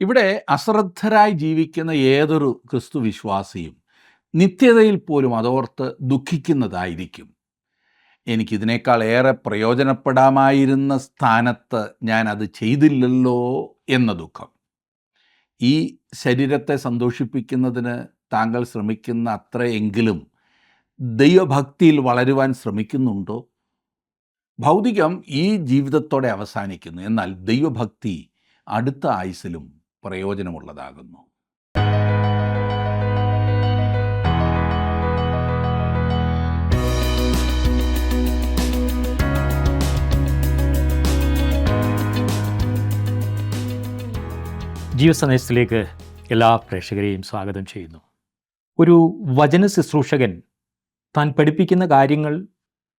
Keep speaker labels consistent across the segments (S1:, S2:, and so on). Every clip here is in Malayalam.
S1: ഇവിടെ അശ്രദ്ധരായി ജീവിക്കുന്ന ഏതൊരു ക്രിസ്തു വിശ്വാസിയും നിത്യതയിൽ പോലും അതോർത്ത് ദുഃഖിക്കുന്നതായിരിക്കും. എനിക്കിതിനേക്കാൾ ഏറെ പ്രയോജനപ്പെടാമായിരുന്ന സ്ഥാനത്ത് ഞാൻ അത് ചെയ്തില്ലല്ലോ എന്ന ദുഃഖം. ഈ ശരീരത്തെ സന്തോഷിപ്പിക്കുന്നതിന് താങ്കൾ ശ്രമിക്കുന്ന അത്രയെങ്കിലും ദൈവഭക്തിയിൽ വളരുവാൻ ശ്രമിക്കുന്നുണ്ടോ? ഭൗതികം ഈ ജീവിതത്തോടെ അവസാനിക്കുന്നു, എന്നാൽ ദൈവഭക്തി അടുത്ത ആയുസ്സിലും പ്രയോജനമുള്ളതാകുന്നു.
S2: ജീവസന്ദേശത്തിലേക്ക് എല്ലാ പ്രേക്ഷകരെയും സ്വാഗതം ചെയ്യുന്നു. ഒരു വചന ശുശ്രൂഷകൻ താൻ പഠിപ്പിക്കുന്ന കാര്യങ്ങൾ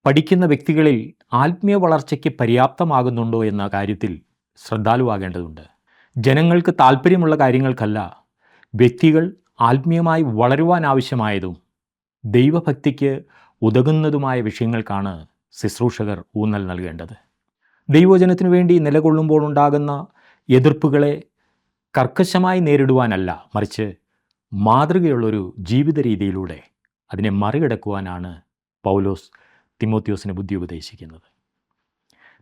S2: പഠിക്കുന്ന വ്യക്തികളിൽ ആത്മീയ വളർച്ചയ്ക്ക് പര്യാപ്തമാകുന്നുണ്ടോ എന്ന കാര്യത്തിൽ ശ്രദ്ധാലുവാകേണ്ടതുണ്ട്. ജനങ്ങൾക്ക് താല്പര്യമുള്ള കാര്യങ്ങൾക്കല്ല, വ്യക്തികൾ ആത്മീയമായി വളരുവാൻ ആവശ്യമായതും ദൈവഭക്തിക്ക് ഉതകുന്നതുമായ വിഷയങ്ങൾക്കാണ് ശുശ്രൂഷകർ ഊന്നൽ നൽകേണ്ടത്. ദൈവവചനത്തിനു വേണ്ടി നിലകൊള്ളുമ്പോൾ ഉണ്ടാകുന്ന എതിർപ്പുകളെ കർക്കശമായി നേരിടുവാനല്ല, മറിച്ച് മാതൃകയുള്ളൊരു ജീവിത രീതിയിലൂടെ അതിനെ മറികടക്കുവാനാണ് പൗലോസ് തിമോത്തിയോസിന് ബുദ്ധി ഉപദേശിക്കുന്നത്.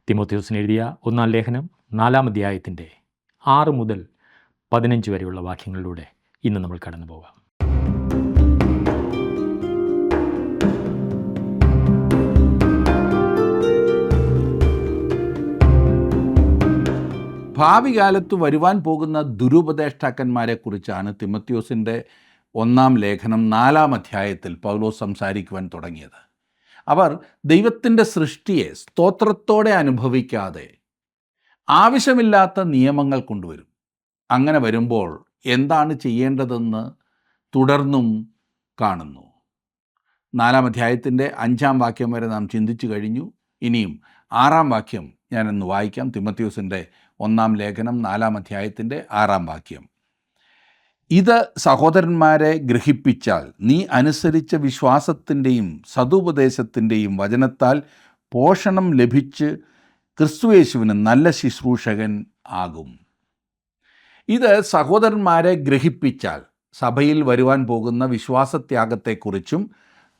S2: തിമോത്തിയോസിന് എഴുതിയ 1-ാം ലേഖനം 4-ാം അധ്യായത്തിൻ്റെ 6 മുതൽ 15 വരെയുള്ള വാക്യങ്ങളിലൂടെ ഇന്ന് നമ്മൾ കടന്നു പോകാം.
S1: ഭാവി കാലത്ത് വരുവാൻ പോകുന്ന ദുരുപദേഷ്ടാക്കന്മാരെക്കുറിച്ചാണ് തിമോത്തിയോസിൻ്റെ 1-ാം ലേഖനം 4-ാം അധ്യായത്തിൽ പൗലോസ് സംസാരിക്കുവാൻ തുടങ്ങിയത്. അവർ ദൈവത്തിൻ്റെ സൃഷ്ടിയെ സ്തോത്രത്തോടെ അനുഭവിക്കാതെ ആവശ്യമില്ലാത്ത നിയമങ്ങൾ കൊണ്ടുവരും. അങ്ങനെ വരുമ്പോൾ എന്താണ് ചെയ്യേണ്ടതെന്ന് തുടർന്നും കാണുന്നു. 4-ാം അധ്യായത്തിൻ്റെ 5-ാം വാക്യം വരെ നാം ചിന്തിച്ചു കഴിഞ്ഞു. ഇനിയും 6-ാം വാക്യം ഞാനൊന്ന് വായിക്കാം. തിമോത്തിയോസിൻ്റെ 1-ാം ലേഖനം 4-ാം അധ്യായത്തിൻ്റെ 6-ാം വാക്യം. ഇത് സഹോദരന്മാരെ ഗ്രഹിപ്പിച്ചാൽ നീ അനുസരിച്ച വിശ്വാസത്തിൻ്റെയും സതുപദേശത്തിൻ്റെയും വചനത്താൽ പോഷണം ലഭിച്ച് ക്രിസ്തുയേശുവിന് നല്ല ശുശ്രൂഷകൻ ആകും. ഇത് സഹോദരന്മാരെ ഗ്രഹിപ്പിച്ചാൽ സഭയിൽ വരുവാൻ പോകുന്ന വിശ്വാസത്യാഗത്തെക്കുറിച്ചും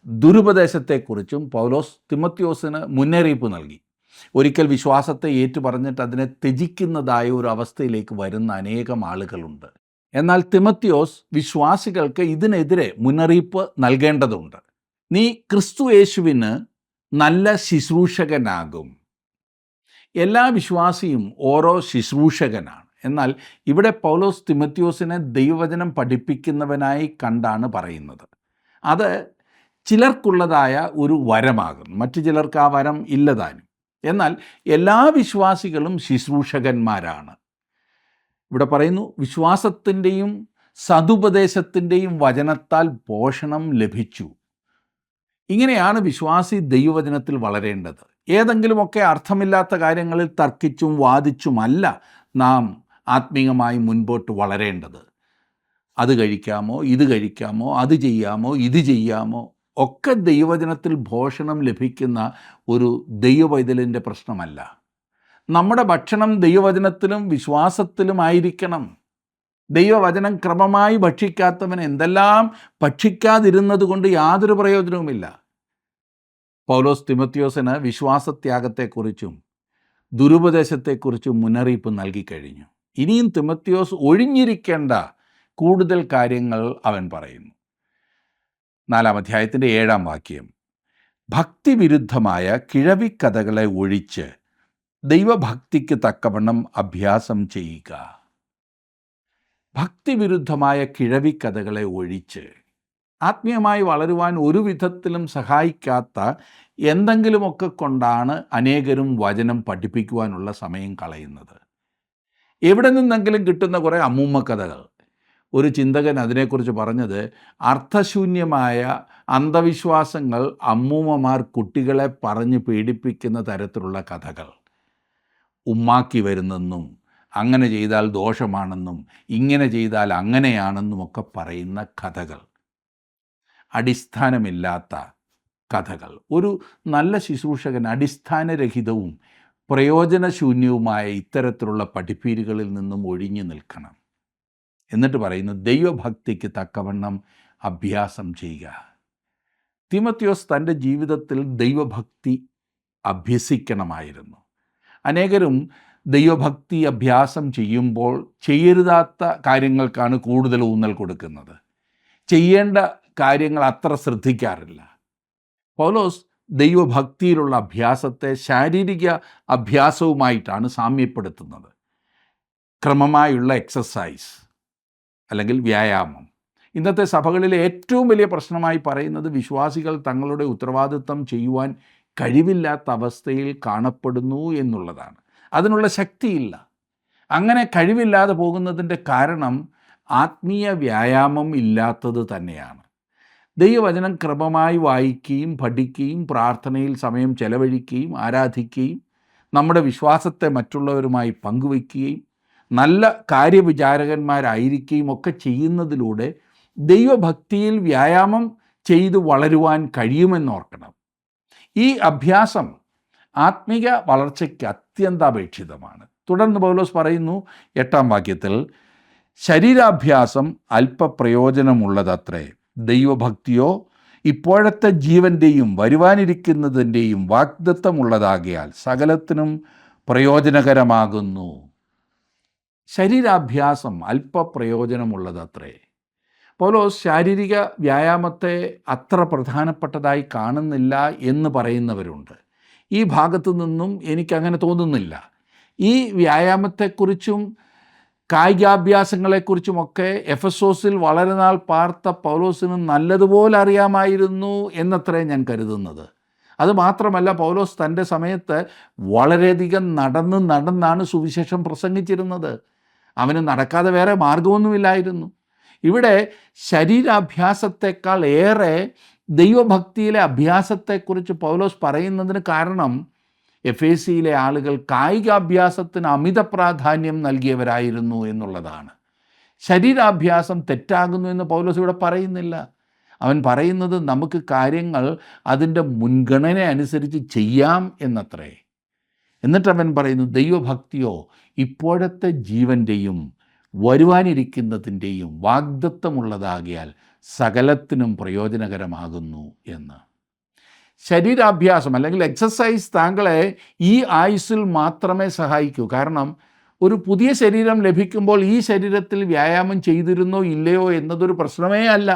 S1: ദുരുപദേശത്തെക്കുറിച്ചും പൗലോസ് തിമോത്തിയോസിന് മുന്നറിയിപ്പ് നൽകി. ഒരിക്കൽ വിശ്വാസത്തെ ഏറ്റുപറഞ്ഞിട്ട് അതിനെ ത്യജിക്കുന്നതായ ഒരു അവസ്ഥയിലേക്ക് വരുന്ന അനേകം ആളുകളുണ്ട്. എന്നാൽ തിമോത്തിയോസ് വിശ്വാസികൾക്ക് ഇതിനെതിരെ മുന്നറിയിപ്പ് നൽകേണ്ടതുണ്ട്. നീ ക്രിസ്തുയേശുവിന് നല്ല ശുശ്രൂഷകനാകും. എല്ലാ വിശ്വാസിയും ഓരോ ശുശ്രൂഷകനാണ്. എന്നാൽ ഇവിടെ പൗലോസ് തിമോത്തിയോസിനെ ദൈവവചനം പഠിപ്പിക്കുന്നവനായി കണ്ടാണ് പറയുന്നത്. അത് ചിലർക്കുള്ളതായ ഒരു വരമാകും, മറ്റു ചിലർക്ക് ആ വരം ഇല്ലതാനും. എന്നാൽ എല്ലാ വിശ്വാസികളും ശുശ്രൂഷകന്മാരാണ്. ഇവിടെ പറയുന്നു, വിശ്വാസത്തിൻ്റെയും സതുപദേശത്തിൻ്റെയും വചനത്താൽ പോഷണം ലഭിച്ചു. ഇങ്ങനെയാണ് വിശ്വാസി ദൈവവചനത്തിൽ വളരേണ്ടത്. ഏതെങ്കിലുമൊക്കെ അർത്ഥമില്ലാത്ത കാര്യങ്ങളിൽ തർക്കിച്ചും വാദിച്ചുമല്ല നാം ആത്മീയമായി മുൻപോട്ട് വളരേണ്ടത്. അത് കഴിക്കാമോ, ഇത് കഴിക്കാമോ, അത് ചെയ്യാമോ, ഇത് ചെയ്യാമോ ഒക്കെ ദൈവവചനത്തിൽ പോഷണം ലഭിക്കുന്ന ഒരു ദൈവപൈതലിൻ്റെ പ്രശ്നമല്ല. നമ്മുടെ ഭക്ഷണം ദൈവവചനത്തിലും വിശ്വാസത്തിലുമായിരിക്കണം. ദൈവവചനം ക്രമമായി ഭക്ഷിക്കാത്തവൻ എന്തെല്ലാം ഭക്ഷിക്കാതിരുന്നത് കൊണ്ട് യാതൊരു പ്രയോജനവുമില്ല. പൗലോസ് തിമോത്തിയോസിന് വിശ്വാസത്യാഗത്തെക്കുറിച്ചും ദുരുപദേശത്തെക്കുറിച്ചും മുന്നറിയിപ്പ് നൽകിക്കഴിഞ്ഞു. ഇനിയും തിമോത്തിയോസ് ഒഴിഞ്ഞിരിക്കേണ്ട കൂടുതൽ കാര്യങ്ങൾ അവൻ പറയുന്നു. 4-ാം അധ്യായത്തിൻ്റെ 7-ാം വാക്യം. ഭക്തിവിരുദ്ധമായ കിഴവിക്കഥകളെ ഒഴിച്ച് ദൈവഭക്തിക്ക് തക്കവണ്ണം അഭ്യാസം ചെയ്യുക. ഭക്തിവിരുദ്ധമായ കിഴവിക്കഥകളെ ഒഴിച്ച്, ആത്മീയമായി വളരുവാൻ ഒരു വിധത്തിലും സഹായിക്കാത്ത എന്തെങ്കിലുമൊക്കെ കൊണ്ടാണ് അനേകരും വചനം പഠിപ്പിക്കുവാനുള്ള സമയം കളയുന്നത്. എവിടെ നിന്നെങ്കിലും കിട്ടുന്ന കുറേ അമ്മൂമ്മ കഥകൾ. ഒരു ചിന്തകൻ അതിനെക്കുറിച്ച് പറഞ്ഞത്, അർത്ഥശൂന്യമായ അന്ധവിശ്വാസങ്ങൾ അമ്മൂമ്മമാർ കുട്ടികളെ പറഞ്ഞ് പീഡിപ്പിക്കുന്ന തരത്തിലുള്ള കഥകൾ. ഉമ്മാക്കി വരുന്നെന്നും അങ്ങനെ ചെയ്താൽ ദോഷമാണെന്നും ഇങ്ങനെ ചെയ്താൽ അങ്ങനെയാണെന്നും ഒക്കെ പറയുന്ന കഥകൾ, അടിസ്ഥാനമില്ലാത്ത കഥകൾ. ഒരു നല്ല ശുശ്രൂഷകൻ അടിസ്ഥാനരഹിതവും പ്രയോജനശൂന്യവുമായ ഇത്തരത്തിലുള്ള പഠിപ്പീരുകളിൽ നിന്നും ഒഴിഞ്ഞു നിൽക്കണം. എന്നിട്ട് പറയുന്നു ദൈവഭക്തിക്ക് തക്കവണ്ണം അഭ്യാസം ചെയ്യുക. തീമോത്തിയോസ് തൻ്റെ ജീവിതത്തിൽ ദൈവഭക്തി അഭ്യസിക്കണമായിരുന്നു. അനേകരും ദൈവഭക്തി അഭ്യാസം ചെയ്യുമ്പോൾ ചെയ്യരുതാത്ത കാര്യങ്ങൾക്കാണ് കൂടുതൽ ഊന്നൽ കൊടുക്കുന്നത്. ചെയ്യേണ്ട കാര്യങ്ങൾ അത്ര ശ്രദ്ധിക്കാറില്ല. പൗലോസ് ദൈവഭക്തിയിലുള്ള അഭ്യാസത്തെ ശാരീരിക അഭ്യാസവുമായിട്ടാണ് സാമ്യപ്പെടുത്തുന്നത്. ക്രമമായുള്ള എക്സസൈസ് അല്ലെങ്കിൽ വ്യായാമം. ഇന്നത്തെ സഭകളിലെ ഏറ്റവും വലിയ പ്രശ്നമായി പറയുന്നത് വിശ്വാസികൾ തങ്ങളുടെ ഉത്തരവാദിത്തം ചെയ്യുവാൻ കഴിവില്ലാത്ത അവസ്ഥയിൽ കാണപ്പെടുന്നു എന്നുള്ളതാണ്. അതിനുള്ള ശക്തിയില്ല. അങ്ങനെ കഴിവില്ലാതെ പോകുന്നതിൻ്റെ കാരണം ആത്മീയ വ്യായാമം ഇല്ലാത്തത് തന്നെയാണ്. ദൈവവചനം ക്രമമായി വായിക്കുകയും പഠിക്കുകയും പ്രാർത്ഥനയിൽ സമയം ചെലവഴിക്കുകയും ആരാധിക്കുകയും നമ്മുടെ വിശ്വാസത്തെ മറ്റുള്ളവരുമായി പങ്കുവയ്ക്കുകയും നല്ല കാര്യവിചാരകന്മാരായിരിക്കുകയും ഒക്കെ ചെയ്യുന്നതിലൂടെ ദൈവഭക്തിയിൽ വ്യായാമം ചെയ്തു വളരുവാൻ കഴിയുമെന്നോർക്കണം. ഈ അഭ്യാസം ആത്മീക വളർച്ചയ്ക്ക് അത്യന്താപേക്ഷിതമാണ്. തുടർന്ന് പൗലോസ് പറയുന്നു 8-ാം വാക്യത്തിൽ, ശരീരാഭ്യാസം അല്പപ്രയോജനമുള്ളതത്രേ, ദൈവഭക്തിയോ ഇപ്പോഴത്തെ ജീവൻ്റെയും വരുവാനിരിക്കുന്നതിൻ്റെയും വാഗ്ദത്തമുള്ളതാകിയാൽ സകലത്തിനും പ്രയോജനകരമാകുന്നു. ശരീരാഭ്യാസം അല്പപ്രയോജനമുള്ളതത്രേ. പൗലോസ് ശാരീരിക വ്യായാമത്തെ അത്ര പ്രധാനപ്പെട്ടതായി കാണുന്നില്ല എന്ന് പറയുന്നവരുണ്ട്. ഈ ഭാഗത്തു നിന്നും എനിക്കങ്ങനെ തോന്നുന്നില്ല. ഈ വ്യായാമത്തെക്കുറിച്ചും കായികാഭ്യാസങ്ങളെക്കുറിച്ചുമൊക്കെ എഫെസോസിൽ വളരെ നാൾ പാർത്ത പൗലോസിന് നല്ലതുപോലെ അറിയാമായിരുന്നു എന്നത്രേ ഞാൻ കരുതുന്നത്. അതുമാത്രമല്ല, പൗലോസ് തൻ്റെ സമയത്ത് വളരെയധികം നടന്നാണ് സുവിശേഷം പ്രസംഗിച്ചിരുന്നത്. അവന് നടക്കാതെ വേറെ മാർഗമൊന്നുമില്ലായിരുന്നു. ഇവിടെ ശരീരാഭ്യാസത്തെക്കാൾ ഏറെ ദൈവഭക്തിയിലെ അഭ്യാസത്തെക്കുറിച്ച് പൗലോസ് പറയുന്നതിന് കാരണം എഫേസിയിലെ ആളുകൾ കായികാഭ്യാസത്തിന് അമിത പ്രാധാന്യം നൽകിയവരായിരുന്നു എന്നുള്ളതാണ്. ശരീരാഭ്യാസം തെറ്റാകുന്നു എന്ന് പൗലോസ് ഇവിടെ പറയുന്നില്ല. അവൻ പറയുന്നത് നമുക്ക് കാര്യങ്ങൾ അതിൻ്റെ മുൻഗണന അനുസരിച്ച് ചെയ്യാം എന്നത്രേ. എന്നിട്ട് അവൻ പറയുന്നു ദൈവഭക്തിയോ ഇപ്പോഴത്തെ ജീവൻ്റെയും വരുവാനിരിക്കുന്നതിൻ്റെയും വാഗ്ദത്തമുള്ളതാകിയാൽ സകലത്തിനും പ്രയോജനകരമാകുന്നു എന്ന്. ശരീരാഭ്യാസം അല്ലെങ്കിൽ എക്സസൈസ് താങ്കളെ ഈ ആയുസ്സിൽ മാത്രമേ സഹായിക്കൂ. കാരണം ഒരു പുതിയ ശരീരം ലഭിക്കുമ്പോൾ ഈ ശരീരത്തിൽ വ്യായാമം ചെയ്തിരുന്നോ ഇല്ലയോ എന്നതൊരു പ്രശ്നമേ അല്ല.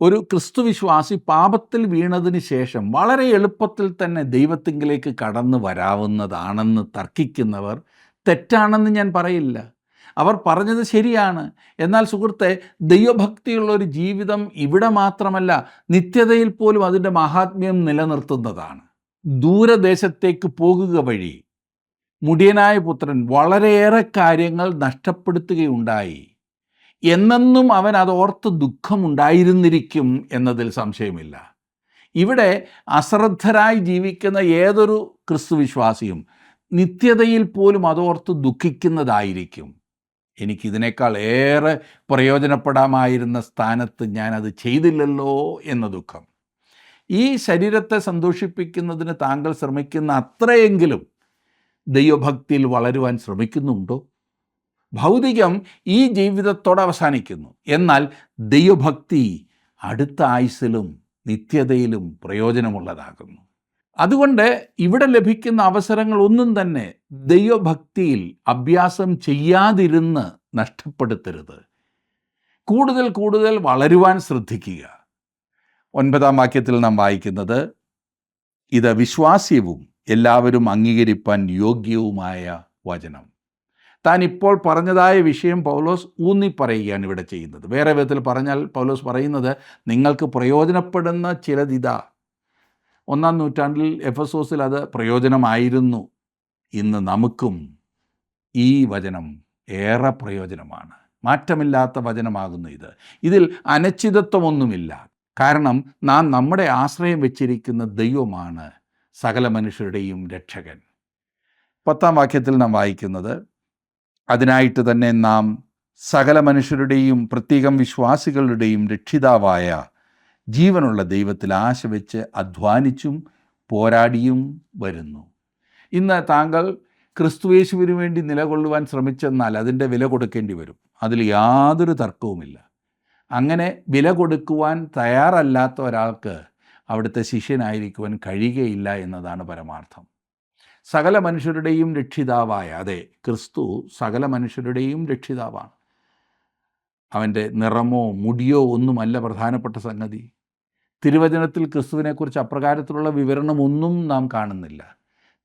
S1: ഒരു ക്രിസ്തുവിശ്വാസി പാപത്തിൽ വീണതിന് ശേഷം വളരെ എളുപ്പത്തിൽ തന്നെ ദൈവത്തിങ്കിലേക്ക് കടന്നു വരാവുന്നതാണെന്ന് തർക്കിക്കുന്നവർ തെറ്റാണെന്ന് ഞാൻ പറയില്ല. അവർ പറഞ്ഞത് ശരിയാണ്. എന്നാൽ സുഹൃത്തെ, ദൈവഭക്തിയുള്ള ഒരു ജീവിതം ഇവിടെ മാത്രമല്ല, നിത്യതയിൽ പോലും അതിൻ്റെ മഹാത്മ്യം നിലനിർത്തുന്നതാണ്. ദൂരദേശത്തേക്ക് പോകുക വഴി മുടിയനായ പുത്രൻ വളരെയേറെ കാര്യങ്ങൾ നഷ്ടപ്പെടുത്തുകയുണ്ടായി. എന്നെന്നും അവൻ അതോർത്ത് ദുഃഖമുണ്ടായിരുന്നിരിക്കും എന്നതിൽ സംശയമില്ല. ഇവിടെ അശ്രദ്ധരായി ജീവിക്കുന്ന ഏതൊരു ക്രിസ്തുവിശ്വാസിയും നിത്യതയിൽ പോലും അതോർത്ത് ദുഃഖിക്കുന്നതായിരിക്കും. എനിക്കിതിനേക്കാൾ ഏറെ പ്രയോജനപ്പെടാമായിരുന്ന സ്ഥാനത്ത് ഞാനത് ചെയ്തില്ലല്ലോ എന്ന ദുഃഖം. ഈ ശരീരത്തെ സന്തോഷിപ്പിക്കുന്നതിന് താങ്കൾ ശ്രമിക്കുന്ന അത്രയെങ്കിലും ദൈവഭക്തിയിൽ വളരുവാൻ ശ്രമിക്കുന്നുണ്ടോ? ഭൗതികം ഈ ജീവിതത്തോടെ അവസാനിക്കുന്നു. എന്നാൽ ദൈവഭക്തി അടുത്ത ആയുസ്സിലും നിത്യതയിലും പ്രയോജനമുള്ളതാകുന്നു. അതുകൊണ്ട് ഇവിടെ ലഭിക്കുന്ന അവസരങ്ങൾ ഒന്നും തന്നെ ദൈവഭക്തിയിൽ അഭ്യാസം ചെയ്യാതിരുന്ന് നഷ്ടപ്പെടുത്തരുത്. കൂടുതൽ കൂടുതൽ വളരുവാൻ ശ്രദ്ധിക്കുക. 9-ാം വാക്യത്തിൽ നാം വായിക്കുന്നത്, ഇത് വിശ്വാസ്യവും എല്ലാവരും അംഗീകരിപ്പാൻ യോഗ്യവുമായ വചനം. താൻ ഇപ്പോൾ പറഞ്ഞതായ വിഷയം പൗലോസ് ഊന്നിപ്പറയുകയാണ് ഇവിടെ ചെയ്യുന്നത്. വേറെ വിധത്തിൽ പറഞ്ഞാൽ പൗലോസ് പറയുന്നത്, നിങ്ങൾക്ക് പ്രയോജനപ്പെടുന്ന ചിലതിതാ. 1-ാം നൂറ്റാണ്ടിൽ എഫെസോസിൽ അത് പ്രയോജനമായിരുന്നു. ഇന്ന് നമുക്കും ഈ വചനം ഏറെ പ്രയോജനമാണ്. മാറ്റമില്ലാത്ത വചനമാകുന്നു ഇത്. ഇതിൽ അനിശ്ചിതത്വമൊന്നുമില്ല. കാരണം നാം നമ്മുടെ ആശ്രയം വെച്ചിരിക്കുന്ന ദൈവമാണ് സകല മനുഷ്യരുടെയും രക്ഷകൻ. 10-ാം വാക്യത്തിൽ നാം വായിക്കുന്നത്, അതിനായിട്ട് തന്നെ നാം സകല മനുഷ്യരുടെയും പ്രത്യേകം വിശ്വാസികളുടെയും രക്ഷിതാവായ ജീവനുള്ള ദൈവത്തിൽ ആശ വെച്ച് അധ്വാനിച്ചും പോരാടിയും വരുന്നു. ഇന്ന് താങ്കൾ ക്രിസ്തുയേശുവിന് വേണ്ടി നിലകൊള്ളുവാൻ ശ്രമിച്ചെന്നാൽ അതിൻ്റെ വില കൊടുക്കേണ്ടി വരും. അതിൽ യാതൊരു തർക്കവുമില്ല. അങ്ങനെ വില കൊടുക്കുവാൻ തയ്യാറല്ലാത്ത ഒരാൾക്ക് അവിടുത്തെ ശിഷ്യനായിരിക്കുവാൻ കഴിയുകയില്ല എന്നതാണ് പരമാർത്ഥം. സകല മനുഷ്യരുടെയും രക്ഷിതാവായ, അതെ, ക്രിസ്തു സകല മനുഷ്യരുടെയും രക്ഷിതാവാണ്. അവൻ്റെ നിറമോ മുടിയോ ഒന്നുമല്ല പ്രധാനപ്പെട്ട സംഗതി. തിരുവചനത്തിൽ ക്രിസ്തുവിനെക്കുറിച്ച് അപ്രകാരത്തിലുള്ള വിവരണമൊന്നും നാം കാണുന്നില്ല.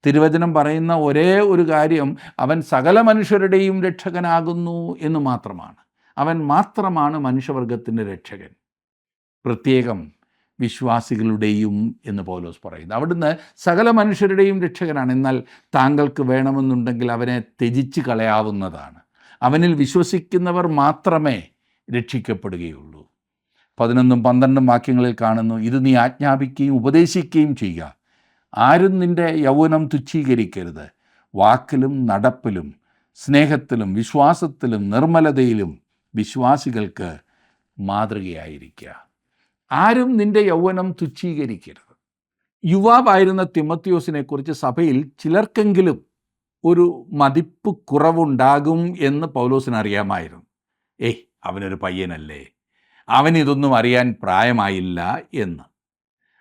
S1: തിരുവചനം പറയുന്ന ഒരേ ഒരു കാര്യം അവൻ സകല മനുഷ്യരുടെയും രക്ഷകനാകുന്നു എന്ന് മാത്രമാണ്. അവൻ മാത്രമാണ് മനുഷ്യവർഗത്തിൻ്റെ രക്ഷകൻ, പ്രത്യേകം വിശ്വാസികളുടെയും എന്ന് പൗലോസ് പറയുന്നു. അവിടുന്ന് സകല മനുഷ്യരുടെയും രക്ഷകനാണ്. എന്നാൽ താങ്കൾക്ക് വേണമെന്നുണ്ടെങ്കിൽ അവനെ ത്യജിച്ച് കളയാവുന്നതാണ്. അവനിൽ വിശ്വസിക്കുന്നവർ മാത്രമേ രക്ഷിക്കപ്പെടുകയുള്ളൂ. 11-12 വാക്യങ്ങളിൽ കാണുന്നു, ഇത് നീ ആജ്ഞാപിക്കുകയും ഉപദേശിക്കുകയും ചെയ്യുക. ആരും നിൻ്റെ യൗവനം തുച്ഛീകരിക്കരുത്. വാക്കിലും നടപ്പിലും സ്നേഹത്തിലും വിശ്വാസത്തിലും നിർമ്മലതയിലും വിശ്വാസികൾക്ക് മാതൃകയായിരിക്കുക. ആരും നിൻ്റെ യൗവനം തുച്ഛീകരിക്കരുത്. യുവാവായിരുന്ന തിമോത്തിയോസിനെക്കുറിച്ച് സഭയിൽ ചിലർക്കെങ്കിലും ഒരു മതിപ്പ് കുറവുണ്ടാകും എന്ന് പൗലോസിന് അറിയാമായിരുന്നു. അവനൊരു പയ്യനല്ലേ, അവനിതൊന്നും അറിയാൻ പ്രായമായില്ല എന്ന്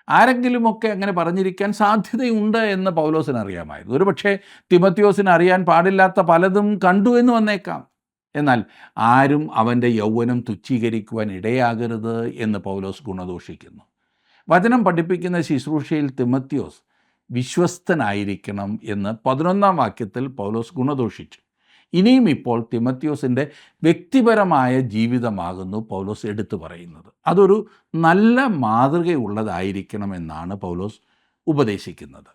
S1: ആരെങ്കിലുമൊക്കെ അങ്ങനെ പറഞ്ഞിരിക്കാൻ സാധ്യതയുണ്ട് എന്ന് പൗലോസിന് അറിയാമായിരുന്നു. ഒരു പക്ഷേ തിമോത്തിയോസിന് അറിയാൻ പാടില്ലാത്ത പലതും കണ്ടു എന്ന് വന്നേക്കാം. എന്നാൽ ആരും അവൻ്റെ യൗവനം തുച്ഛീകരിക്കുവാൻ ഇടയാകരുത് എന്ന് പൗലോസ് ഗുണദോഷിക്കുന്നു. വചനം പഠിപ്പിക്കുന്ന ശുശ്രൂഷയിൽ തിമോത്തിയോസ് വിശ്വസ്തനായിരിക്കണം എന്ന് 11 വാക്യത്തിൽ പൗലോസ് ഗുണദോഷിച്ചു. ഇനിയും ഇപ്പോൾ തിമോത്തിയോസിൻ്റെ വ്യക്തിപരമായ ജീവിതമാകുന്നു പൗലോസ് എടുത്തു പറയുന്നത്. അതൊരു നല്ല മാതൃകയുള്ളതായിരിക്കണമെന്നാണ് പൗലോസ് ഉപദേശിക്കുന്നത്.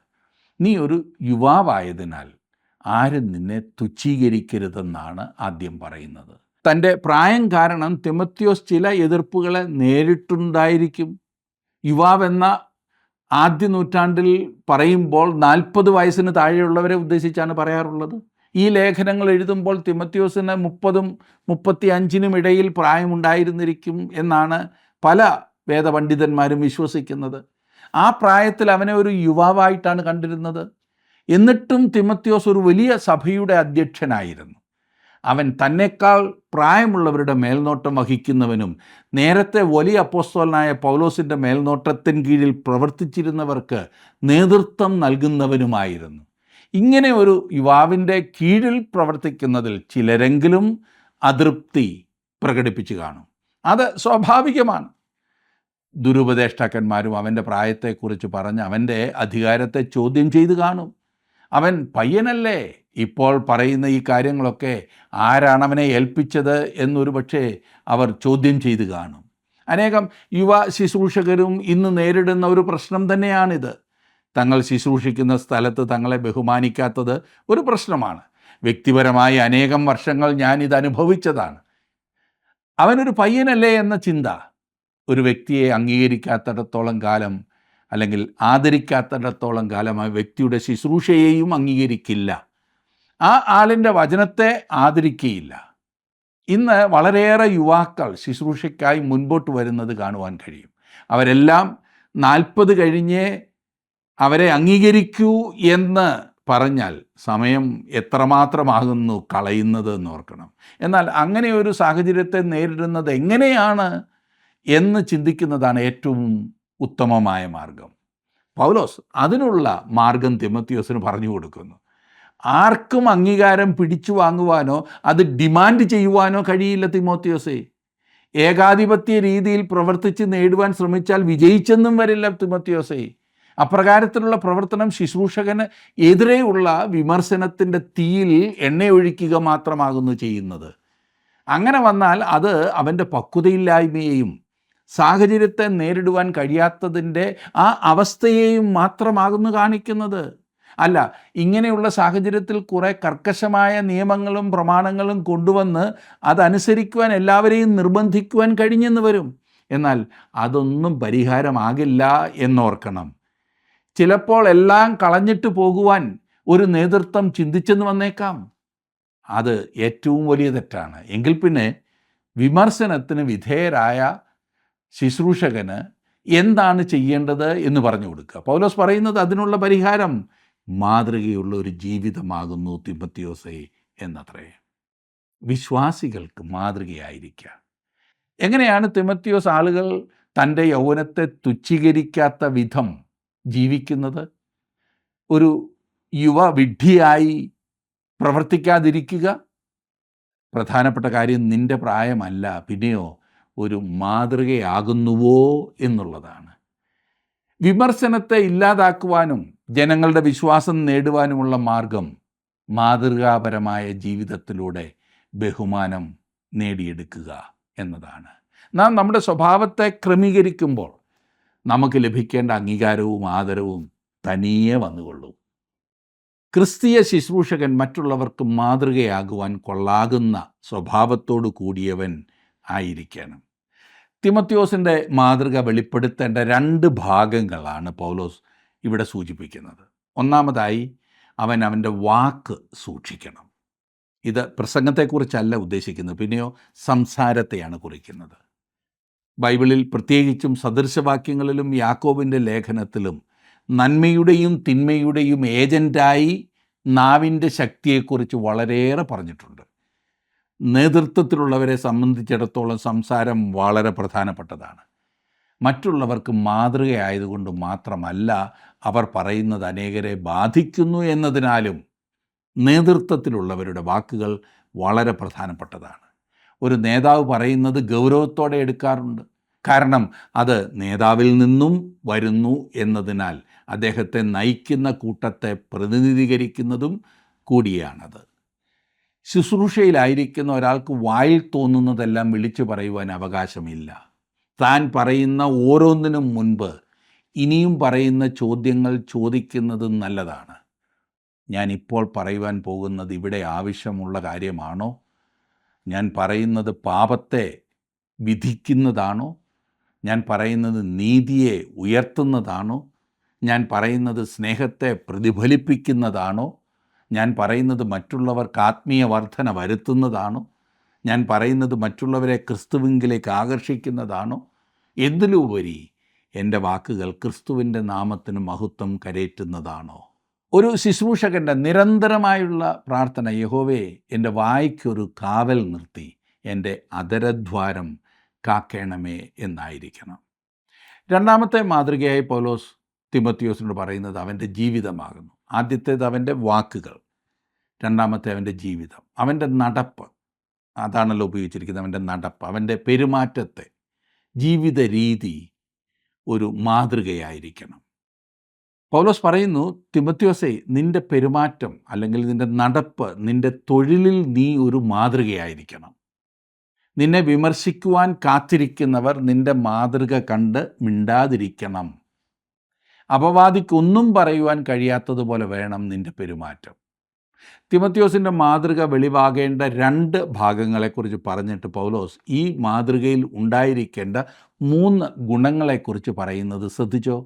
S1: നീ ഒരു യുവാവായതിനാൽ ആരും നിന്നെ തുച്ഛീകരിക്കരുതെന്നാണ് ആദ്യം പറയുന്നത്. തൻ്റെ പ്രായം കാരണം തിമോത്തിയോസ് ചില എതിർപ്പുകളെ നേരിട്ടുണ്ടായിരിക്കും. യുവാവെന്ന ആദ്യ നൂറ്റാണ്ടിൽ പറയുമ്പോൾ 40 വയസ്സിന് താഴെയുള്ളവരെ ഉദ്ദേശിച്ചാണ് പറയാറുള്ളത്. ഈ ലേഖനങ്ങൾ എഴുതുമ്പോൾ തിമോത്തിയോസിന് 30-35 ഇടയിൽ പ്രായമുണ്ടായിരുന്നിരിക്കും എന്നാണ് പല വേദപണ്ഡിതന്മാരും വിശ്വസിക്കുന്നത്. ആ പ്രായത്തിൽ അവനെ ഒരു യുവാവായിട്ടാണ് കണ്ടിരുന്നത്. എന്നിട്ടും തിമോത്തിയോസ് ഒരു വലിയ സഭയുടെ അധ്യക്ഷനായിരുന്നു. അവൻ തന്നെക്കാൾ പ്രായമുള്ളവരുടെ മേൽനോട്ടം വഹിക്കുന്നവനും നേരത്തെ വലിയ അപ്പോസ്തലനായ പൗലോസിൻ്റെ മേൽനോട്ടത്തിന് കീഴിൽ പ്രവർത്തിച്ചിരുന്നവർക്ക് നേതൃത്വം നൽകുന്നവനുമായിരുന്നു. ഇങ്ങനെ ഒരു യുവാവിൻ്റെ കീഴിൽ പ്രവർത്തിക്കുന്നതിൽ ചിലരെങ്കിലും അതൃപ്തി പ്രകടിപ്പിച്ചു കാണും. അത് സ്വാഭാവികമാണ്. ദുരുപദേഷ്ടാക്കന്മാരും അവൻ്റെ പ്രായത്തെക്കുറിച്ച് പറഞ്ഞ് അവൻ്റെ അധികാരത്തെ ചോദ്യം ചെയ്ത് കാണും. അവൻ പയ്യനല്ലേ, ഇപ്പോൾ പറയുന്ന ഈ കാര്യങ്ങളൊക്കെ ആരാണ് അവനെ ഏൽപ്പിച്ചത് എന്നൊരു പക്ഷേ അവർ ചോദ്യം ചെയ്ത് കാണും. അനേകം യുവ ശുശ്രൂഷകരും ഇന്ന് നേരിടുന്ന ഒരു പ്രശ്നം തന്നെയാണിത്. തങ്ങൾ ശുശ്രൂഷിക്കുന്ന സ്ഥലത്ത് തങ്ങളെ ബഹുമാനിക്കാത്തത് ഒരു പ്രശ്നമാണ്. വ്യക്തിപരമായി അനേകം വർഷങ്ങൾ ഞാനിത് അനുഭവിച്ചതാണ്. അവനൊരു പയ്യനല്ലേ എന്ന ചിന്ത ഒരു വ്യക്തിയെ അംഗീകരിക്കാത്തിടത്തോളം കാലം, അല്ലെങ്കിൽ ആദരിക്കാത്തിടത്തോളം കാലം ആ വ്യക്തിയുടെ ശുശ്രൂഷയെയും അംഗീകരിക്കില്ല. ആ ആളിൻ്റെ വചനത്തെ ആദരിക്കുകയില്ല. ഇന്ന് വളരെയേറെ യുവാക്കൾ ശുശ്രൂഷയ്ക്കായി മുൻപോട്ട് വരുന്നത് കാണുവാൻ കഴിയും. അവരെല്ലാം 40 കഴിഞ്ഞേ അവരെ അംഗീകരിക്കൂ എന്ന് പറഞ്ഞാൽ സമയം എത്രമാത്രമാകുന്നു കളയുന്നത് എന്നോർക്കണം. എന്നാൽ അങ്ങനെ ഒരു സാഹചര്യത്തെ നേരിടുന്നത് എങ്ങനെയാണ് എന്ന് ചിന്തിക്കുന്നതാണ് ഏറ്റവും ഉത്തമമായ മാർഗം. പൗലോസ് അതിനുള്ള മാർഗം തിമോത്തിയോസിന് പറഞ്ഞു കൊടുക്കുന്നു. ആർക്കും അംഗീകാരം പിടിച്ചു വാങ്ങുവാനോ അത് ഡിമാൻഡ് ചെയ്യുവാനോ കഴിയില്ല തിമോത്തിയോസേ. ഏകാധിപത്യ രീതിയിൽ പ്രവർത്തിച്ച് നേടുവാൻ ശ്രമിച്ചാൽ വിജയിച്ചെന്നും വരില്ല തിമോത്തിയോസേ. അപ്രകാരത്തിലുള്ള പ്രവർത്തനം ശുശ്രൂഷകന് എതിരെയുള്ള വിമർശനത്തിൻ്റെ തീയിൽ എണ്ണയൊഴിക്കുക മാത്രമാകുന്നു ചെയ്യുന്നത്. അങ്ങനെ വന്നാൽ അത് അവൻ്റെ പക്വതയില്ലായ്മയെയും സാഹചര്യത്തെ നേരിടുവാൻ കഴിയാത്തതിൻ്റെ ആ അവസ്ഥയെയും മാത്രമാകുന്നു കാണിക്കുന്നത്. അല്ല, ഇങ്ങനെയുള്ള സാഹചര്യത്തിൽ കുറേ കർക്കശമായ നിയമങ്ങളും പ്രമാണങ്ങളും കൊണ്ടുവന്ന് അതനുസരിക്കുവാൻ എല്ലാവരെയും നിർബന്ധിക്കുവാൻ കഴിഞ്ഞെന്ന് വരും. എന്നാൽ അതൊന്നും പരിഹാരമാകില്ല എന്നോർക്കണം. ചിലപ്പോൾ എല്ലാം കളഞ്ഞിട്ട് പോകുവാൻ ഒരു നേതൃത്വം ചിന്തിച്ചെന്ന് വന്നേക്കാം. അത് ഏറ്റവും വലിയ തെറ്റാണ്. എങ്കിൽ പിന്നെ വിമർശനത്തിന് വിധേയരായ ശുശ്രൂഷകന് എന്താണ് ചെയ്യേണ്ടത് എന്ന് പറഞ്ഞു കൊടുക്കുക. പൗലോസ് പറയുന്നത് അതിനുള്ള പരിഹാരം മാതൃകയുള്ള ഒരു ജീവിതമാകുന്നു തിമോത്തിയോസേ എന്നത്രേ. വിശ്വാസികൾക്ക് മാതൃകയായിരിക്കുക. എങ്ങനെയാണ് തിമോത്തിയോസ് ആളുകൾ തൻ്റെ യൗവനത്തെ തുച്ഛീകരിക്കാത്ത വിധം ജീവിക്കുന്നത്? ഒരു യുവ വിഡ്ഢിയായി പ്രവർത്തിക്കാതിരിക്കുക. പ്രധാനപ്പെട്ട കാര്യം നിൻ്റെ പ്രായമല്ല, പിന്നെയോ ഒരു മാതൃകയാകുന്നുവോ എന്നുള്ളതാണ്. വിമർശനത്തെ ഇല്ലാതാക്കുവാനും ജനങ്ങളുടെ വിശ്വാസം നേടുവാനുമുള്ള മാർഗം മാതൃകാപരമായ ജീവിതത്തിലൂടെ ബഹുമാനം നേടിയെടുക്കുക എന്നതാണ്. നാം നമ്മുടെ സ്വഭാവത്തെ ക്രമീകരിക്കുമ്പോൾ നമുക്ക് ലഭിക്കേണ്ട അംഗീകാരവും ആദരവും തനിയെ വന്നുകൊള്ളും. ക്രിസ്തീയ ശുശ്രൂഷകൻ മറ്റുള്ളവർക്ക് മാതൃകയാകുവാൻ കൊള്ളാകുന്ന സ്വഭാവത്തോടു കൂടിയവൻ ആയിരിക്കണം. തിമോത്തിയോസിൻ്റെ മാതൃക വെളിപ്പെടുത്തേണ്ട 2 ഭാഗങ്ങളാണ് പൗലോസ് ഇവിടെ സൂചിപ്പിക്കുന്നത്. ഒന്നാമതായി, അവൻ്റെ വാക്ക് സൂക്ഷിക്കണം. ഇത് പ്രസംഗത്തെക്കുറിച്ചല്ല ഉദ്ദേശിക്കുന്നത്, പിന്നെയോ സംസാരത്തെയാണ് കുറിക്കുന്നത്. ബൈബിളിൽ പ്രത്യേകിച്ചും സദൃശവാക്യങ്ങളിലും യാക്കോബിൻ്റെ ലേഖനത്തിലും നന്മയുടെയും തിന്മയുടെയും ഏജൻ്റായി നാവിൻ്റെ ശക്തിയെക്കുറിച്ച് വളരെയേറെ പറഞ്ഞിട്ടുണ്ട്. നേതൃത്വത്തിലുള്ളവരെ സംബന്ധിച്ചിടത്തോളം സംസാരം വളരെ പ്രധാനപ്പെട്ടതാണ്. മറ്റുള്ളവർക്ക് മാതൃകയായതുകൊണ്ട് മാത്രമല്ല അവർ പറയുന്നത് അനേകരെ ബാധിക്കുന്നു എന്നതിനാലും നേതൃത്വത്തിലുള്ളവരുടെ വാക്കുകൾ വളരെ പ്രധാനപ്പെട്ടതാണ്. ഒരു നേതാവ് പറയുന്നത് ഗൗരവത്തോടെ എടുക്കാറുണ്ട്. കാരണം അത് നേതാവിൽ നിന്നും വരുന്നു എന്നതിനാൽ അദ്ദേഹത്തെ നയിക്കുന്ന കൂട്ടത്തെ പ്രതിനിധീകരിക്കുന്നതും കൂടിയാണത്. ശുശ്രൂഷയിലായിരിക്കുന്ന ഒരാൾക്ക് വായിൽ തോന്നുന്നതെല്ലാം വിളിച്ചു പറയുവാൻ അവകാശമില്ല. താൻ പറയുന്ന ഓരോന്നിനും മുൻപ് ഇനിയും പറയുന്ന ചോദ്യങ്ങൾ ചോദിക്കുന്നത് നല്ലതാണ്. ഞാനിപ്പോൾ പറയുവാൻ പോകുന്നത് ഇവിടെ ആവശ്യമുള്ള കാര്യമാണോ? ഞാൻ പറയുന്നത് പാപത്തെ വിധിക്കുന്നതാണോ? ഞാൻ പറയുന്നത് നീതിയെ ഉയർത്തുന്നതാണോ? ഞാൻ പറയുന്നത് സ്നേഹത്തെ പ്രതിഫലിപ്പിക്കുന്നതാണോ? ഞാൻ പറയുന്നത് മറ്റുള്ളവർക്ക് ആത്മീയ വർധന വരുത്തുന്നതാണോ? ഞാൻ പറയുന്നത് മറ്റുള്ളവരെ ക്രിസ്തുവിങ്കിലേക്ക് ആകർഷിക്കുന്നതാണോ? എന്തിലുപരി എൻ്റെ വാക്കുകൾ ക്രിസ്തുവിൻ്റെ നാമത്തിന് മഹത്വം കരേറ്റുന്നതാണോ? ഒരു ശുശ്രൂഷകൻ്റെ നിരന്തരമായുള്ള പ്രാർത്ഥന, യഹോവേ എൻ്റെ വായ്ക്കൊരു കാവൽ നിർത്തി എൻ്റെ അധരദ്വാരം കാക്കേണമേ എന്നായിരിക്കണം. രണ്ടാമത്തെ മാതൃകയായി പൗലോസ് തിമോത്തിയോസിനോട് പറയുന്നത് അവൻ്റെ ജീവിതമാകുന്നു. ആദ്യത്തേത് അവൻ്റെ വാക്കുകൾ, രണ്ടാമത്തെ അവൻ്റെ ജീവിതം, അവൻ്റെ നടപ്പ്. അതാണല്ലോ ഉപയോഗിച്ചിരിക്കുന്നത്. അവൻ്റെ നടപ്പ്, അവൻ്റെ പെരുമാറ്റത്തെ, ജീവിത രീതി ഒരു മാതൃകയായിരിക്കണം. പൗലോസ് പറയുന്നു, തിമോത്തിയോസേ, നിൻ്റെ പെരുമാറ്റം അല്ലെങ്കിൽ നിൻ്റെ നടപ്പ്, നിൻ്റെ തൊഴിലിൽ നീ ഒരു മാതൃകയായിരിക്കണം. നിന്നെ വിമർശിക്കുവാൻ കാത്തിരിക്കുന്നവർ നിൻ്റെ മാതൃക കണ്ട് മിണ്ടാതിരിക്കണം. അപവാദിക്കൊന്നും പറയുവാൻ കഴിയാത്തതുപോലെ വേണം നിൻ്റെ പെരുമാറ്റം. തിമോത്തിയോസിൻ്റെ മാതൃക വെളിവാകേണ്ട 2 ഭാഗങ്ങളെക്കുറിച്ച് പറഞ്ഞിട്ട് പൗലോസ് ഈ മാതൃകയിൽ ഉണ്ടായിരിക്കേണ്ട 3 ഗുണങ്ങളെക്കുറിച്ച് പറയുന്നത് ശ്രദ്ധിച്ചോ.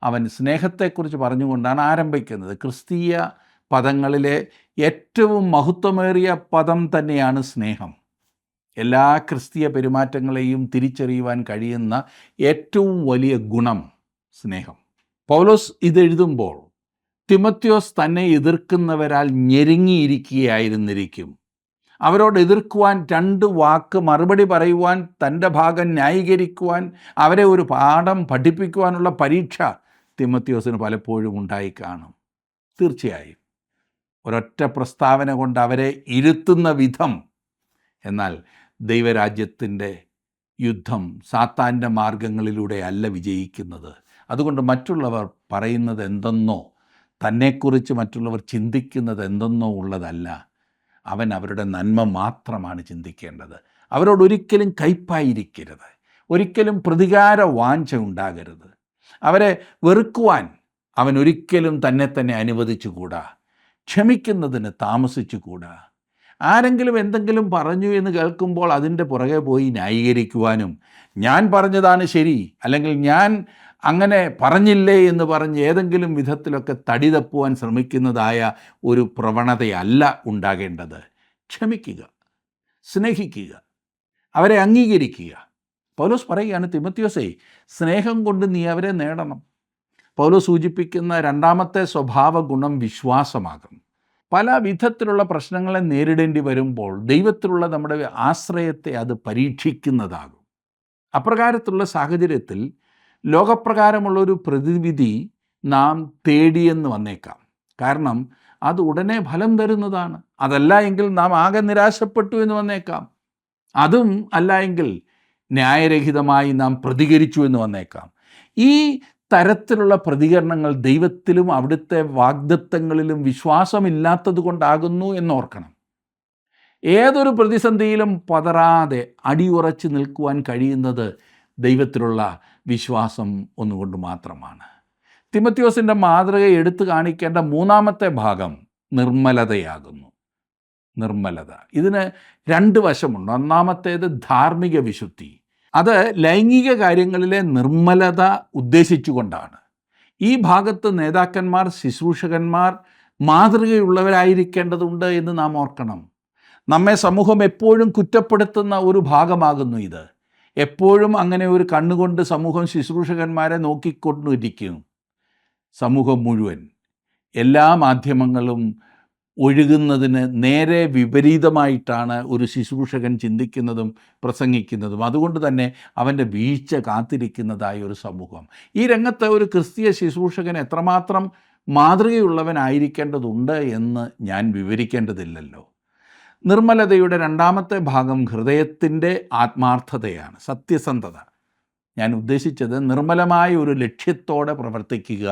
S1: അവൻ സ്നേഹത്തെക്കുറിച്ച് പറഞ്ഞുകൊണ്ടാണ് ആരംഭിക്കുന്നത്. ക്രിസ്തീയ പദങ്ങളിലെ ഏറ്റവും മഹത്വമേറിയ പദം തന്നെയാണ് സ്നേഹം. എല്ലാ ക്രിസ്തീയ പെരുമാറ്റങ്ങളെയും തിരിച്ചറിയുവാൻ കഴിയുന്ന ഏറ്റവും വലിയ ഗുണം സ്നേഹം. പൗലോസ് ഇതെഴുതുമ്പോൾ തിമോത്തിയോസ് തന്നെ എതിർക്കുന്നവരാൽ ഞെരുങ്ങിയിരിക്കുകയായിരുന്നിരിക്കും. അവരോട് എതിർക്കുവാൻ 2 വാക്ക് മറുപടി പറയുവാൻ, തൻ്റെ ഭാഗം ന്യായീകരിക്കുവാൻ, അവരെ ഒരു പാഠം പഠിപ്പിക്കുവാനുള്ള പരീക്ഷ തിമോത്തിയോസിന് പലപ്പോഴും ഉണ്ടായി കാണും. തീർച്ചയായും ഒരൊറ്റ പ്രസ്താവന കൊണ്ട് അവരെ ഇരുത്തുന്ന വിധം. എന്നാൽ ദൈവരാജ്യത്തിൻ്റെ യുദ്ധം സാത്താൻ്റെ മാർഗങ്ങളിലൂടെ അല്ല വിജയിക്കുന്നത്. അതുകൊണ്ട് മറ്റുള്ളവർ പറയുന്നത് എന്തെന്നോ തന്നെക്കുറിച്ച് മറ്റുള്ളവർ ചിന്തിക്കുന്നത് എന്തെന്നോ ഉള്ളതല്ല. അവൻ അവരുടെ നന്മ മാത്രമാണ് ചിന്തിക്കേണ്ടത്. അവരോടൊരിക്കലും കയ്പായിരിക്കരുത്, ഒരിക്കലും പ്രതികാര വാഞ്ച ഉണ്ടാകരുത്. അവരെ വെറുക്കുവാൻ അവൻ ഒരിക്കലും തന്നെ അനുവദിച്ചുകൂടാ. ക്ഷമിക്കുന്നതിന് താമസിച്ചുകൂടാ. ആരെങ്കിലും എന്തെങ്കിലും പറഞ്ഞു എന്ന് കേൾക്കുമ്പോൾ അതിൻ്റെ പുറകെ പോയി ന്യായീകരിക്കുവാനും, ഞാൻ പറഞ്ഞതാണ് ശരി അല്ലെങ്കിൽ ഞാൻ അങ്ങനെ പറഞ്ഞില്ലേ എന്ന് പറഞ്ഞ് ഏതെങ്കിലും വിധത്തിലൊക്കെ തടി തപ്പുവാൻ ശ്രമിക്കുന്നതായ ഒരു പ്രവണതയല്ല ഉണ്ടാകേണ്ടത്. ക്ഷമിക്കുക, സ്നേഹിക്കുക, അവരെ അംഗീകരിക്കുക. പൗലോസ് പറയുകയാണ്, തിമോത്തിയോസേ, സ്നേഹം കൊണ്ട് നീ അവരെ നേടണം. പൗലോസ് സൂചിപ്പിക്കുന്ന രണ്ടാമത്തെ സ്വഭാവ ഗുണം വിശ്വാസമാകും. പല വിധത്തിലുള്ള പ്രശ്നങ്ങളെ നേരിടേണ്ടി വരുമ്പോൾ ദൈവത്തിലുള്ള നമ്മുടെ ആശ്രയത്തെ അത് പരീക്ഷിക്കുന്നതാകും. അപ്രകാരത്തിലുള്ള സാഹചര്യത്തിൽ ലോകപ്രകാരമുള്ളൊരു പ്രതിവിധി നാം തേടിയെന്ന് വന്നേക്കാം. കാരണം അത് ഉടനെ ഫലം തരുന്നതാണ്. അതല്ല എങ്കിൽ നാം ആകെ നിരാശപ്പെട്ടു എന്ന് വന്നേക്കാം. അതും അല്ല എങ്കിൽ ന്യായരഹിതമായി നാം പ്രതികരിച്ചു എന്ന് വന്നേക്കാം. ഈ തരത്തിലുള്ള പ്രതികരണങ്ങൾ ദൈവത്തിലും അവിടുത്തെ വാഗ്ദത്തങ്ങളിലും വിശ്വാസമില്ലാത്തത് കൊണ്ടാകുന്നു എന്നോർക്കണം. ഏതൊരു പ്രതിസന്ധിയിലും പതറാതെ അടിയുറച്ച് നിൽക്കുവാൻ കഴിയുന്നത് ദൈവത്തിലുള്ള വിശ്വാസം ഒന്നുകൊണ്ട് മാത്രമാണ്. തിമോത്തിയോസിൻ്റെ മാതൃക എടുത്തു കാണിക്കേണ്ട മൂന്നാമത്തെ ഭാഗം നിർമ്മലതയാകുന്നു. നിർമ്മലത. ഇതിന് രണ്ട് വശമുണ്ട്. ഒന്നാമത്തേത് ധാർമ്മിക വിശുദ്ധി. അത് ലൈംഗിക കാര്യങ്ങളിലെ നിർമ്മലത ഉദ്ദേശിച്ചുകൊണ്ടാണ്. ഈ ഭാഗത്ത് നേതാക്കന്മാർ, ശുശ്രൂഷകന്മാർ മാതൃകയുള്ളവരായിരിക്കേണ്ടതുണ്ട് എന്ന് നാം ഓർക്കണം. നമ്മെ സമൂഹം എപ്പോഴും കുറ്റപ്പെടുത്തുന്ന ഒരു ഭാഗമാകുന്നു ഇത്. എപ്പോഴും അങ്ങനെ ഒരു കണ്ണുകൊണ്ട് സമൂഹം ശുശ്രൂഷകന്മാരെ നോക്കിക്കൊണ്ടിരിക്കും. സമൂഹം മുഴുവൻ എല്ലാ മാധ്യമങ്ങളും ഒഴുകുന്നതിന് നേരെ വിപരീതമായിട്ടാണ് ഒരു ശുശ്രൂഷകൻ ചിന്തിക്കുന്നതും പ്രസംഗിക്കുന്നതും. അതുകൊണ്ട് തന്നെ അവൻ്റെ വീഴ്ച കാത്തിരിക്കുന്നതായ ഒരു സമൂഹം. ഈ രംഗത്ത് ഒരു ക്രിസ്തീയ ശുശ്രൂഷകൻ എത്രമാത്രം മാതൃകയുള്ളവനായിരിക്കേണ്ടതുണ്ട് എന്ന് ഞാൻ വിവരിക്കേണ്ടതില്ലല്ലോ. നിർമ്മലതയുടെ രണ്ടാമത്തെ ഭാഗം ഹൃദയത്തിൻ്റെ ആത്മാർത്ഥതയാണ്, സത്യസന്ധത. ഞാൻ ഉദ്ദേശിച്ചത് നിർമ്മലമായ ഒരു ലക്ഷ്യത്തോടെ പ്രവർത്തിക്കുക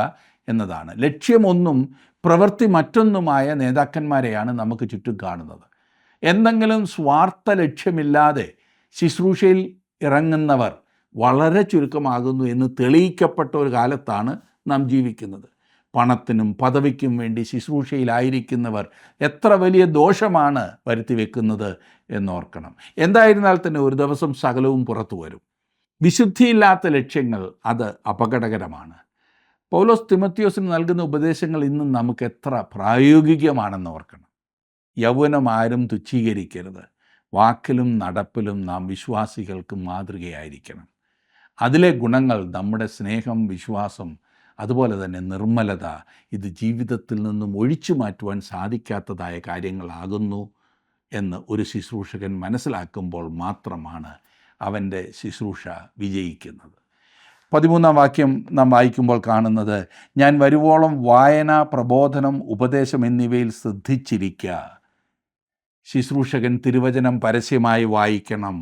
S1: എന്നതാണ്. ലക്ഷ്യമൊന്നും പ്രവൃത്തി മറ്റൊന്നുമായ നേതാക്കന്മാരെയാണ് നമുക്ക് ചുറ്റും കാണുന്നത്. എന്തെങ്കിലും സ്വാർത്ഥ ലക്ഷ്യമില്ലാതെ ശുശ്രൂഷയിൽ ഇറങ്ങുന്നവർ വളരെ ചുരുക്കമാകുന്നു എന്ന് തെളിയിക്കപ്പെട്ട ഒരു കാലത്താണ് നാം ജീവിക്കുന്നത്. പണത്തിനും പദവിക്കും വേണ്ടി ശുശ്രൂഷയിലായിരിക്കുന്നവർ എത്ര വലിയ ദോഷമാണ് വരുത്തി വെക്കുന്നത് എന്നോർക്കണം. എന്തായിരുന്നാൽ തന്നെ ഒരു ദിവസം സകലവും പുറത്തു വരും. വിശുദ്ധിയില്ലാത്ത ലക്ഷ്യങ്ങൾ അത് അപകടകരമാണ്. പൗലോസ് തിമോത്തിയോസിന് നൽകുന്ന ഉപദേശങ്ങൾ ഇന്നും നമുക്ക് എത്ര പ്രായോഗികമാണെന്ന് ഓർക്കണം. യൗവനം ആരും തുച്ഛീകരിക്കരുത്. വാക്കിലും നടപ്പിലും നാം വിശ്വാസികൾക്ക് മാതൃകയായിരിക്കണം. അതിലെ ഗുണങ്ങൾ നമ്മുടെ സ്നേഹം, വിശ്വാസം, അതുപോലെ തന്നെ നിർമ്മലത, ഇത് ജീവിതത്തിൽ നിന്നും ഒഴിച്ചു മാറ്റുവാൻ സാധിക്കാത്തതായ കാര്യങ്ങളാകുന്നു എന്ന് ഒരു ശുശ്രൂഷകൻ മനസ്സിലാക്കുമ്പോൾ മാത്രമാണ് അവൻ്റെ ശുശ്രൂഷ വിജയിക്കുന്നത്. 13-ാം വാക്യം നാം വായിക്കുമ്പോൾ കാണുന്നത്, ഞാൻ വരുവോളം വായന, പ്രബോധനം, ഉപദേശം എന്നിവയിൽ ശ്രദ്ധിച്ചിരിക്കുക. ശുശ്രൂഷകൻ തിരുവചനം പരസ്യമായി വായിക്കണം.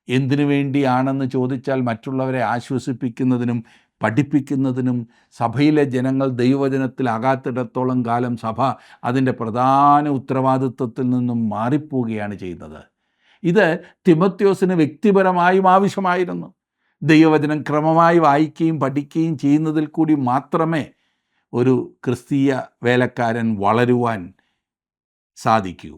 S1: എന്തിനു വേണ്ടിയാണെന്ന് ചോദിച്ചാൽ മറ്റുള്ളവരെ ആശ്വസിപ്പിക്കുന്നതിനും പഠിപ്പിക്കുന്നതിനും. സഭയിലെ ജനങ്ങൾ ദൈവവചനത്തിലാകാത്തിടത്തോളം കാലം സഭ അതിൻ്റെ പ്രധാന ഉത്തരവാദിത്വത്തിൽ നിന്നും മാറിപ്പോവുകയാണ് ചെയ്യുന്നത്. ഇത് തിമോത്തിയോസിന് വ്യക്തിപരമായും ആവശ്യമായിരുന്നു. ദൈവവചനം ക്രമമായി വായിക്കുകയും പഠിക്കുകയും ചെയ്യുന്നതിൽ കൂടി മാത്രമേ ഒരു ക്രിസ്തീയ വേലക്കാരൻ വളരുവാൻ സാധിക്കൂ.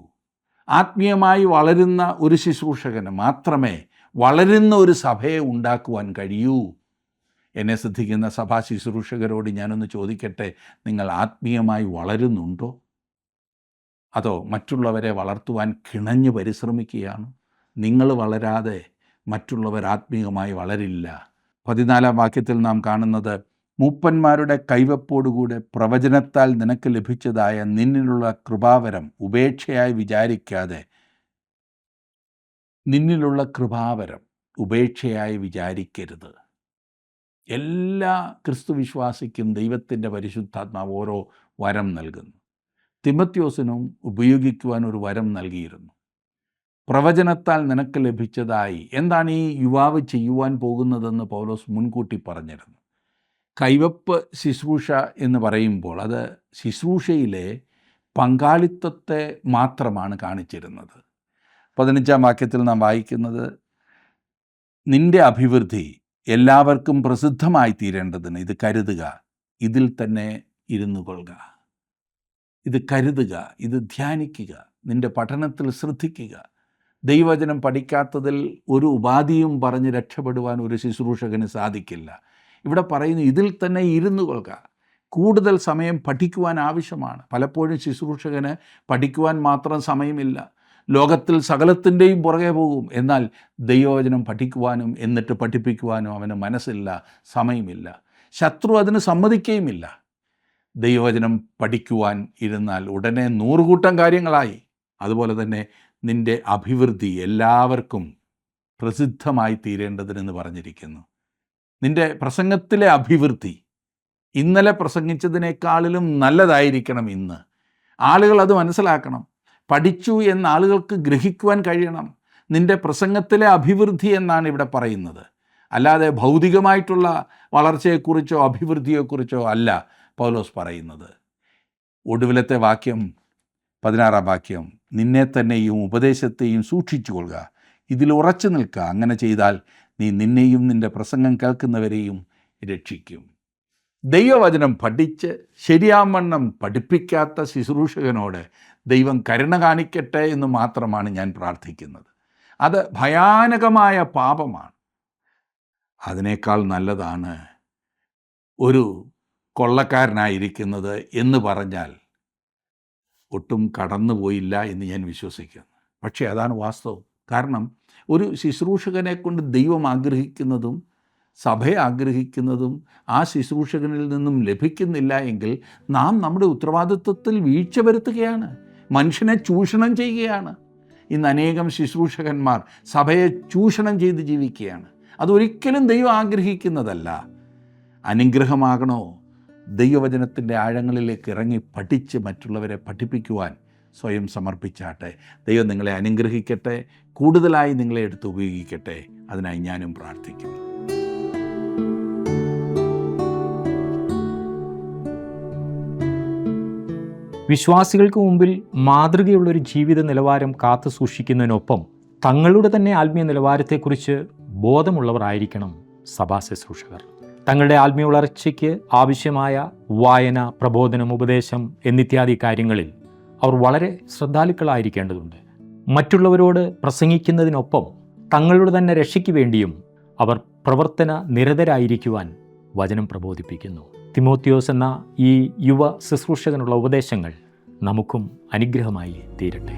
S1: ആത്മീയമായി വളരുന്ന ഒരു ശുശ്രൂഷകന് മാത്രമേ വളരുന്ന ഒരു സഭയെ ഉണ്ടാക്കുവാൻ കഴിയൂ. എന്നെ ശ്രദ്ധിക്കുന്ന സഭാ ശുശ്രൂഷകരോട് ഞാനൊന്ന് ചോദിക്കട്ടെ, നിങ്ങൾ ആത്മീയമായി വളരുന്നുണ്ടോ? അതോ മറ്റുള്ളവരെ വളർത്തുവാൻ കിണഞ്ഞു പരിശ്രമിക്കുകയാണ്? നിങ്ങൾ വളരാതെ മറ്റുള്ളവർ ആത്മീയമായി വളരില്ല. 14-ാം വാക്യത്തിൽ നാം കാണുന്നത്, മൂപ്പന്മാരുടെ കൈവപ്പോടുകൂടെ പ്രവചനത്താൽ നിനക്ക് ലഭിച്ചതായ നിന്നിലുള്ള കൃപാവരം ഉപേക്ഷയായി വിചാരിക്കാതെ, നിന്നിലുള്ള കൃപാവരം ഉപേക്ഷയായി വിചാരിക്കരുത്. എല്ലാ ക്രിസ്തുവിശ്വാസിക്കും ദൈവത്തിൻ്റെ പരിശുദ്ധാത്മാവ് ഓരോ വരം നൽകുന്നു. തിമോത്തിയോസിനും ഉപയോഗിക്കുവാൻ ഒരു വരം നൽകിയിരുന്നു. പ്രവചനത്താൽ നിനക്ക് ലഭിച്ചതായി. എന്താണ് ഈ യുവാവ് ചെയ്യുവാൻ പോകുന്നതെന്ന് പൗലോസ് മുൻകൂട്ടി പറഞ്ഞിരുന്നു. കൈവപ്പ് ശുശ്രൂഷ എന്ന് പറയുമ്പോൾ അത് ശുശ്രൂഷയിലെ പങ്കാളിത്തത്തെ മാത്രമാണ് കാണിച്ചിരുന്നത്. 15-ാം വാക്യത്തിൽ നാം വായിക്കുന്നത്, നിന്റെ അഭിവൃദ്ധി എല്ലാവർക്കും പ്രസിദ്ധമായി തീരേണ്ടതിന് ഇത് കരുതുക, ഇതിൽ തന്നെ ഇരുന്നു കൊള്ളുക. ഇത് കരുതുക, ഇത് ധ്യാനിക്കുക, നിന്റെ പഠനത്തിൽ ശ്രദ്ധിക്കുക. ദൈവവചനം പഠിക്കാത്തതിൽ ഒരു ഉപാധിയും പറഞ്ഞ് രക്ഷപ്പെടുവാൻ ഒരു ശുശ്രൂഷകന് സാധിക്കില്ല. ഇവിടെ പറയുന്നു, ഇതിൽ തന്നെ ഇരുന്നു കൊള്ളുക. കൂടുതൽ സമയം പഠിക്കുവാൻ ആവശ്യമാണ്. പലപ്പോഴും ശുശ്രൂഷകന് പഠിക്കുവാൻ മാത്രം സമയമില്ല. ലോകത്തിൽ സകലത്തിൻ്റെയും പുറകെ പോകും. എന്നാൽ ദൈവവചനം പഠിക്കുവാനും എന്നിട്ട് പഠിപ്പിക്കുവാനും അവന് മനസ്സില്ല, സമയമില്ല. ശത്രു അതിന് സമ്മതിക്കുകയുമില്ല. ദൈവവചനം പഠിക്കുവാൻ ഇരുന്നാൽ ഉടനെ 100 കൂട്ടം കാര്യങ്ങളായി. അതുപോലെ തന്നെ നിൻ്റെ അഭിവൃദ്ധി എല്ലാവർക്കും പ്രസിദ്ധമായി തീരേണ്ടതിനെന്ന് പറഞ്ഞിരിക്കുന്നു. നിൻ്റെ പ്രസംഗത്തിലെ അഭിവൃദ്ധി ഇന്നലെ പ്രസംഗിച്ചതിനേക്കാളിലും നല്ലതായിരിക്കണം ഇന്ന്. ആളുകൾ അത് മനസ്സിലാക്കണം. പഠിച്ചു എന്ന് ആളുകൾക്ക് ഗ്രഹിക്കുവാൻ കഴിയണം. നിൻ്റെ പ്രസംഗത്തിലെ അഭിവൃദ്ധി എന്നാണ് ഇവിടെ പറയുന്നത്. അല്ലാതെ ഭൗതികമായിട്ടുള്ള വളർച്ചയെക്കുറിച്ചോ അഭിവൃദ്ധിയെക്കുറിച്ചോ അല്ല പൗലോസ് പറയുന്നത്. ഒടുവിലത്തെ വാക്യം 16-ാം വാക്യം, നിന്നെ തന്നെയും ഉപദേശത്തെയും സൂക്ഷിച്ചു കൊള്ളുക, ഇതിൽ ഉറച്ചു നിൽക്കുക. അങ്ങനെ ചെയ്താൽ നീ നിന്നെയും നിൻ്റെ പ്രസംഗം കേൾക്കുന്നവരെയും രക്ഷിക്കും. ദൈവവചനം പഠിച്ച് ശരിയാവണ്ണം പഠിപ്പിക്കാത്ത ശുശ്രൂഷകനോട് ദൈവം കരുണ കാണിക്കട്ടെ എന്ന് മാത്രമാണ് ഞാൻ പ്രാർത്ഥിക്കുന്നത്. അത് ഭയാനകമായ പാപമാണ്. അതിനേക്കാൾ നല്ലതാണ് ഒരു കൊള്ളക്കാരനായിരിക്കുന്നത് എന്ന് പറഞ്ഞാൽ ഒട്ടും കടന്നുപോയില്ല എന്ന് ഞാൻ വിശ്വസിക്കുന്നു. പക്ഷേ അതാണ് വാസ്തവം. കാരണം ഒരു ശുശ്രൂഷകനെ കൊണ്ട് ദൈവം ആഗ്രഹിക്കുന്നതും സഭയെ ആഗ്രഹിക്കുന്നതും ആ ശുശ്രൂഷകനിൽ നിന്നും ലഭിക്കുന്നില്ല എങ്കിൽ നാം നമ്മുടെ ഉത്തരവാദിത്വത്തിൽ വീഴ്ച വരുത്തുകയാണ്, മനുഷ്യനെ ചൂഷണം ചെയ്യുകയാണ്. ഇന്ന് അനേകം ശുശ്രൂഷകന്മാർ സഭയെ ചൂഷണം ചെയ്ത് ജീവിക്കുകയാണ്. അതൊരിക്കലും ദൈവം ആഗ്രഹിക്കുന്നതല്ല. അനുഗ്രഹമാകണോ, ദൈവവചനത്തിൻ്റെ ആഴങ്ങളിലേക്ക് ഇറങ്ങി പഠിച്ച് മറ്റുള്ളവരെ പഠിപ്പിക്കുവാൻ സ്വയം സമർപ്പിച്ചാട്ടെ. ദൈവം നിങ്ങളെ അനുഗ്രഹിക്കട്ടെ, കൂടുതലായി നിങ്ങളെ എടുത്ത് ഉപയോഗിക്കട്ടെ. അതിനായി ഞാനും പ്രാർത്ഥിക്കുന്നു.
S2: വിശ്വാസികൾക്ക് മുമ്പിൽ മാതൃകയുള്ളൊരു ജീവിത നിലവാരം കാത്തു സൂക്ഷിക്കുന്നതിനൊപ്പം തങ്ങളുടെ തന്നെ ആത്മീയ നിലവാരത്തെക്കുറിച്ച് ബോധമുള്ളവർ ആയിരിക്കണം സഭാ ശുശ്രൂഷകർ. തങ്ങളുടെ ആത്മീയ വളർച്ചയ്ക്ക് ആവശ്യമായ വായന, പ്രബോധനം, ഉപദേശം എന്നിത്യാദി കാര്യങ്ങളിൽ അവർ വളരെ ശ്രദ്ധാലുക്കളായിരിക്കേണ്ടതുണ്ട്. മറ്റുള്ളവരോട് പ്രസംഗിക്കുന്നതിനൊപ്പം തങ്ങളുടെ തന്നെ രക്ഷയ്ക്ക് വേണ്ടിയും അവർ പ്രവർത്തന നിരതരായിരിക്കുവാൻ വചനം പ്രബോധിപ്പിക്കുന്നു. തിമോത്തിയോസ് എന്ന ഈ യുവ ശുശ്രൂഷകനുള്ള ഉപദേശങ്ങൾ നമുക്കും അനുഗ്രഹമായി തീരട്ടെ.